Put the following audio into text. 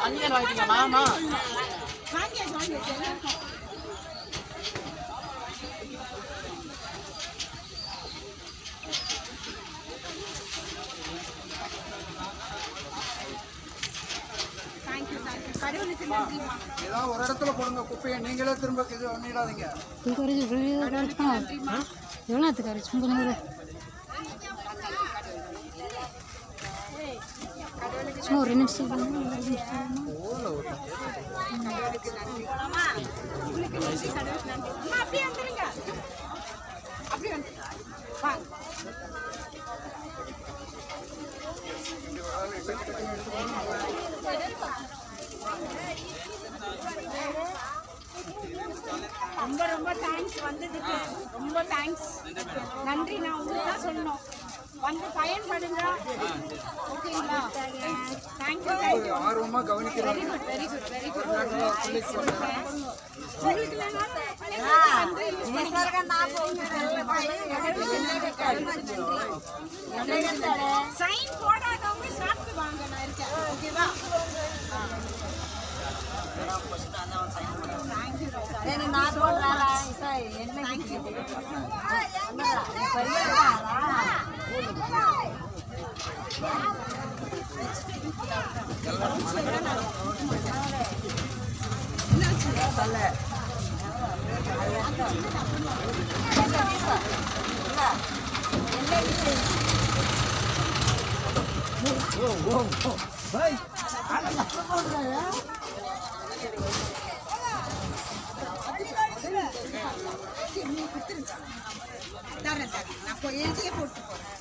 அங்கே வாங்கிங்க மாமா ஏதாவது ஒரு இடத்துல போடுங்க குப்பையை, நீங்களே திரும்ப இது பண்ணிடாதீங்க. ஒரு நிமிஷம் ரொம்ப ரொம்ப தேங்க்ஸ் வந்ததுக்கு, ரொம்ப தேங்க்ஸ், நன்றி. நான் உங்களுக்கு தான் சொல்லணும், வந்து பயன்படுங்க. ஓகேங்களா? Thank you thank you. ஆர்வமா கவனிக்கிறேன். Very good very good. Sign போடாதவங்க சாப்பிட்டு வாங்க, நான் இருக்கேன். ஓகேவா? நான் எழுதியே போட்டு